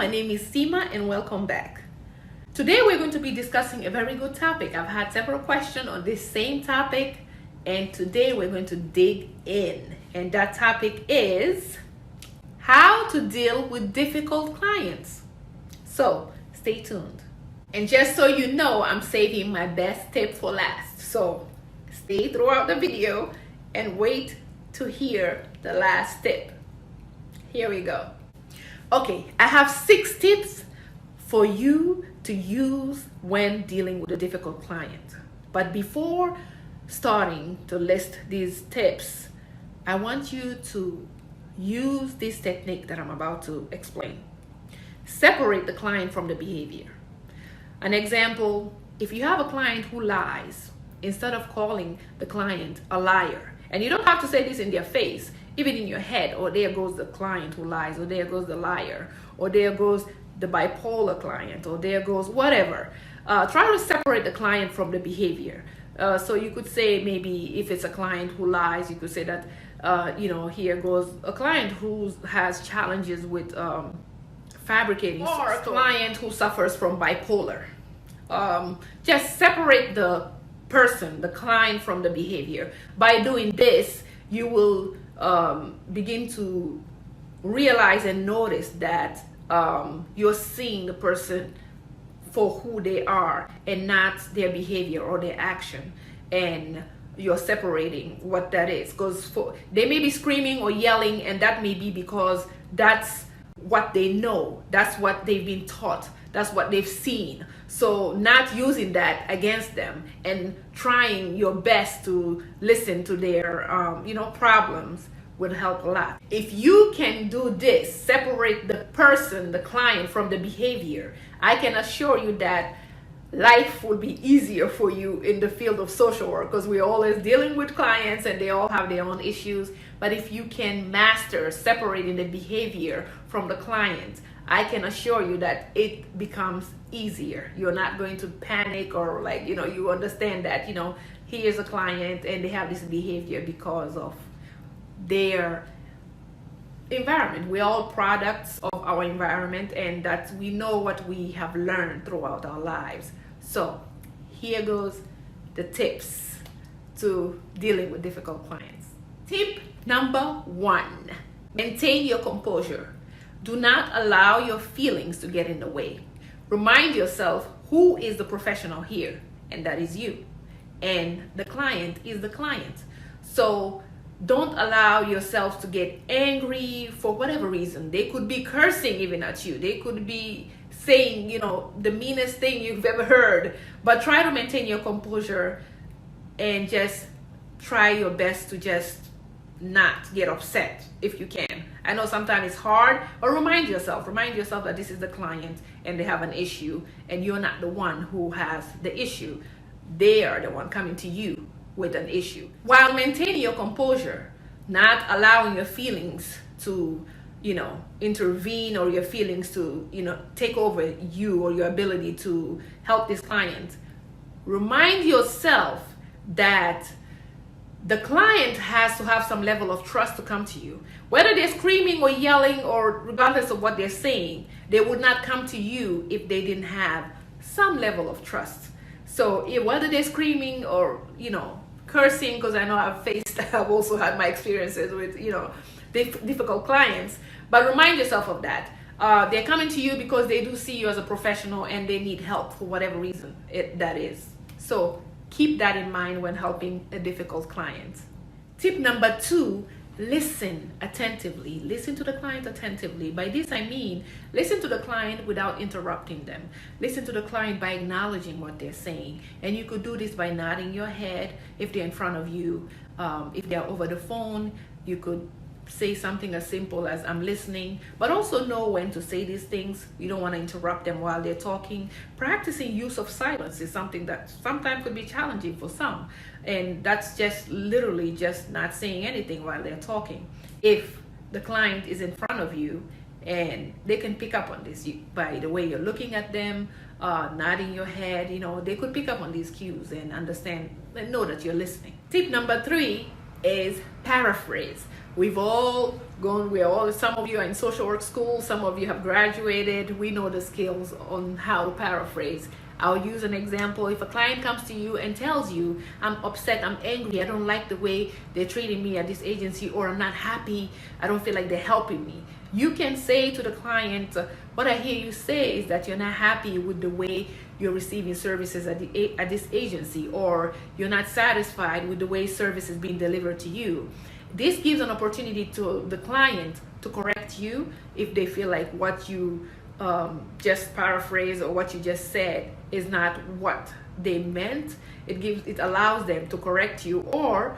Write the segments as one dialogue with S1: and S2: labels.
S1: my name is Sima and welcome back. Today we're going to be discussing a very good topic. I've had several questions on this same topic and today we're going to dig in. And that topic is how to deal with difficult clients. So stay tuned. And just so you know, I'm saving my best tip for last. So stay throughout the video and wait to hear the last tip. Here we go. Okay, I have 6 tips for you to use when dealing with a difficult client. But before starting to list these tips, I want you to use this technique that I'm about to explain. Separate the client from the behavior. An example, if you have a client who lies, instead of calling the client a liar, and you don't have to say this in their face, even in your head, or there goes the client who lies, or there goes the liar, or there goes the bipolar client, or there goes whatever. Try to separate the client from the behavior. So you could say, maybe if it's a client who lies, you could say that, here goes a client who has challenges with fabricating, or a client who suffers from bipolar. Just separate the person, the client, from the behavior. By doing this, you will begin to realize and notice that you're seeing the person for who they are and not their behavior or their action, and you're separating what that is, because they may be screaming or yelling, and that may be because that's what they know, that's what they've been taught, that's what they've seen. So not using that against them and trying your best to listen to their problems would help a lot. If you can do this, separate the person, the client, from the behavior, I can assure you that life will be easier for you in the field of social work, because we're always dealing with clients and they all have their own issues. But if you can master separating the behavior from the client, I can assure you that it becomes easier. You're not going to panic, or you understand that, here's a client and they have this behavior because of their environment. We're all products of our environment, and that we know what we have learned throughout our lives. So here goes the tips to dealing with difficult clients. Tip number 1, maintain your composure. Do not allow your feelings to get in the way. Remind yourself who is the professional here, and that is you. And the client is the client. So don't allow yourself to get angry for whatever reason. They could be cursing even at you. They could be saying, the meanest thing you've ever heard. But try to maintain your composure and just try your best to just not get upset if you can. I know sometimes it's hard, but remind yourself that this is the client and they have an issue, and you're not the one who has the issue. They are the one coming to you with an issue. While maintaining your composure, not allowing your feelings to, intervene, or your feelings to, take over you or your ability to help this client. Remind yourself that the client has to have some level of trust to come to you. Whether they're screaming or yelling, or regardless of what they're saying, they would not come to you if they didn't have some level of trust. So whether they're screaming or, cursing, because I know I've also had my experiences with, difficult clients, but remind yourself of that. They're coming to you because they do see you as a professional and they need help for whatever reason that is. So keep that in mind when helping a difficult client. Tip number 2, listen attentively. Listen to the client attentively. By this I mean, listen to the client without interrupting them. Listen to the client by acknowledging what they're saying. And you could do this by nodding your head if they're in front of you. If they're over the phone, you could say something as simple as "I'm listening," but also know when to say these things. You don't want to interrupt them while they're talking. Practicing use of silence is something that sometimes could be challenging for some, and that's just literally just not saying anything while they're talking. If the client is in front of you, and they can pick up on this by the way you're looking at them, nodding your head, they could pick up on these cues and understand and know that you're listening. Tip number 3 is paraphrase. We've all gone, some of you are in social work school, some of you have graduated. We know the skills on how to paraphrase. I'll use an example. If a client comes to you and tells you, I'm upset, I'm angry, I don't like the way they're treating me at this agency, or I'm not happy, I don't feel like they're helping me. You can say to the client, what I hear you say is that you're not happy with the way you're receiving services at this agency, or you're not satisfied with the way service is being delivered to you. This gives an opportunity to the client to correct you if they feel like what you just paraphrase or what you just said is not what they meant. It allows them to correct you, or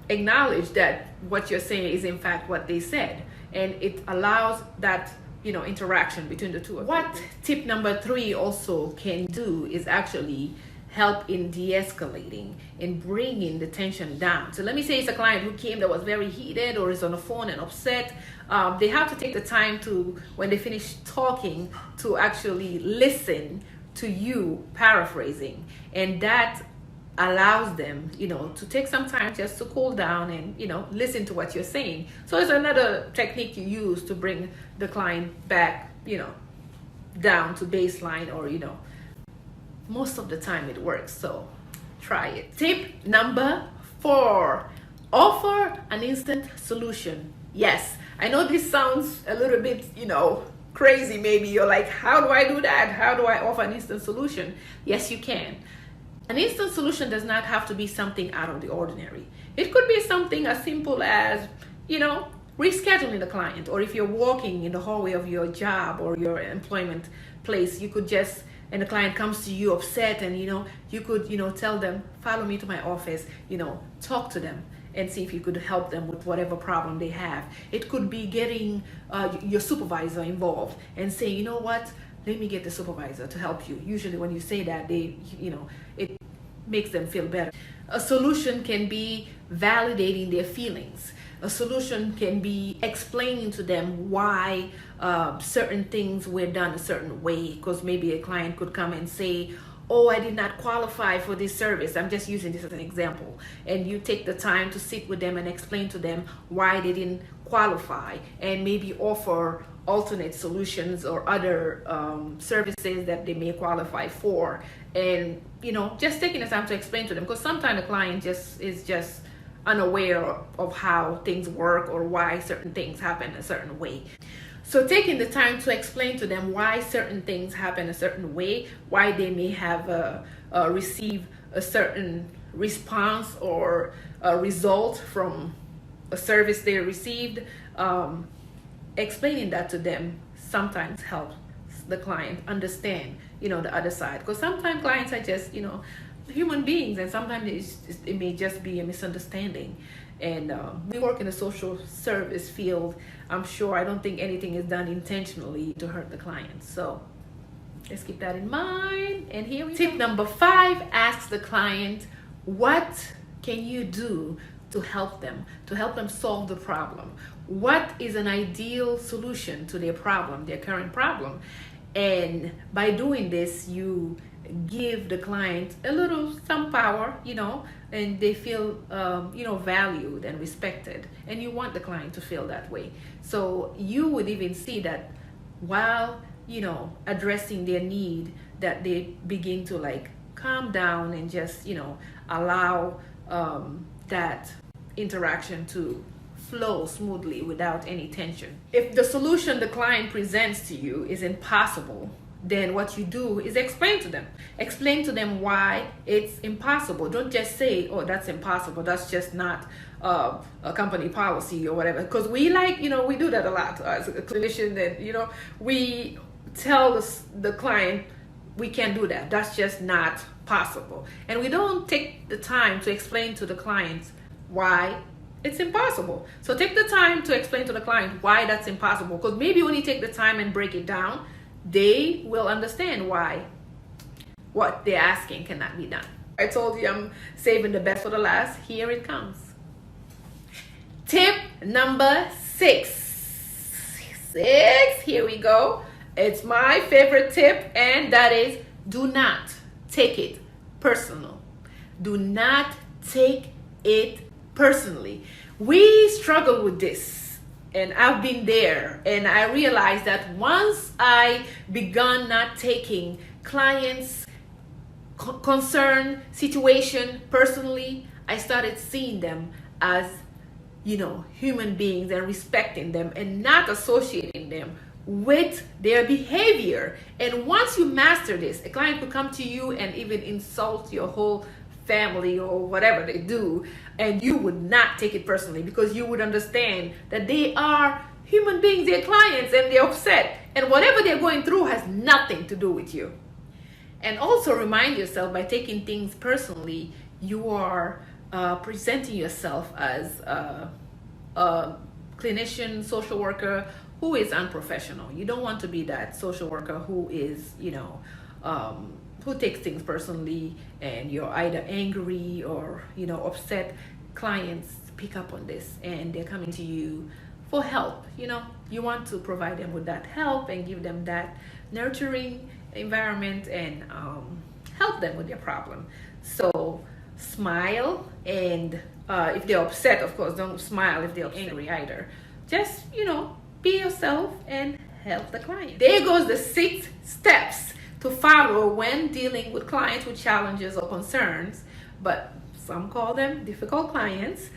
S1: acknowledge that what you're saying is in fact what they said, and it allows that interaction between the two of you. What tip number 3 also can do is actually help in de-escalating and bringing the tension down. So let me say it's a client who came that was very heated or is on the phone and upset. They have to take the time to, when they finish talking, to actually listen to you paraphrasing, and that allows them to take some time just to cool down and listen to what you're saying. So it's another technique you use to bring the client back down to baseline, or most of the time it works, so try it. Tip number 4, offer an instant solution. Yes, I know this sounds a little bit crazy. Maybe you're like, how do I do that? How do I offer an instant solution? Yes, you can. An instant solution does not have to be something out of the ordinary. It could be something as simple as rescheduling the client, or if you're walking in the hallway of your job or your employment place, you could just, and the client comes to you upset, and you could tell them, follow me to my office, talk to them and see if you could help them with whatever problem they have. It could be getting your supervisor involved and saying, you know what, let me get the supervisor to help you. Usually when you say that, it makes them feel better. A solution can be validating their feelings. A solution can be explaining to them why certain things were done a certain way, because maybe a client could come and say, oh, I did not qualify for this service. I'm just using this as an example. And you take the time to sit with them and explain to them why they didn't qualify, and maybe offer alternate solutions or other services that they may qualify for. And just taking the time to explain to them, because sometimes the client is just unaware of how things work or why certain things happen a certain way. So taking the time to explain to them why certain things happen a certain way, why they may have received a certain response or a result from a service they received, explaining that to them sometimes helps the client understand the other side, because sometimes clients are just human beings, and sometimes it may just be a misunderstanding. And we work in the social service field. I'm sure, I don't think anything is done intentionally to hurt the client. So let's keep that in mind. And here we go. Tip number 5, ask the client, what can you do to help them solve the problem? What is an ideal solution to their problem, their current problem? And by doing this, you give the client some power, and they feel valued and respected, and you want the client to feel that way. So you would even see that while addressing their need, that they begin to calm down and just allow that interaction to flow smoothly without any tension. If the solution the client presents to you is impossible, then what you do is explain to them why it's impossible. Don't just say, oh, that's impossible, that's just not a company policy or whatever, because we we do that a lot as a clinician, that we tell the client we can't do that, that's just not possible, and we don't take the time to explain to the client why it's impossible. So take the time to explain to the client why that's impossible, because maybe when you take the time and break it down, they will understand why what they're asking cannot be done. I told you I'm saving the best for the last. Here it comes. Tip number 6. Here we go. It's my favorite tip, and that is, do not take it personal. Do not take it personally. We struggle with this, and I've been there, and I realized that once I began not taking clients' concern, situation personally, I started seeing them as, you know, human beings and respecting them and not associating them with their behavior. And once you master this, a client could come to you and even insult your whole family or whatever they do, and you would not take it personally, because you would understand that they are human beings, they're clients, and they're upset, and whatever they're going through has nothing to do with you. And also remind yourself, by taking things personally, you are presenting yourself as a clinician, social worker who is unprofessional. You don't want to be that social worker who is, you know, who takes things personally, and you're either angry or, you know, upset. Clients pick up on this and they're coming to you for help. You know, you want to provide them with that help and give them that nurturing environment and help them with their problem. So smile, and if they're upset, of course, don't smile if they're angry either. Just, you know, be yourself and help the client. There goes the 6 steps to follow when dealing with clients with challenges or concerns, but some call them difficult clients.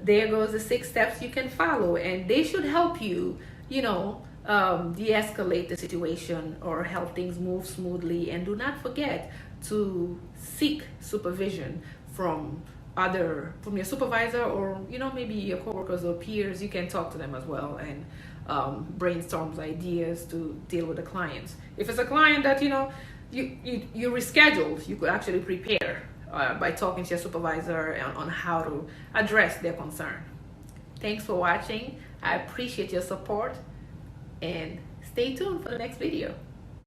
S1: There goes the 6 steps you can follow, and they should help you, you know, de-escalate the situation or help things move smoothly. And do not forget to seek supervision from your supervisor, or, you know, maybe your coworkers or peers. You can talk to them as well and brainstorm ideas to deal with the clients. If it's a client that, you know, you rescheduled, you could actually prepare by talking to your supervisor on how to address their concern. Thanks for watching. I appreciate your support, and stay tuned for the next video.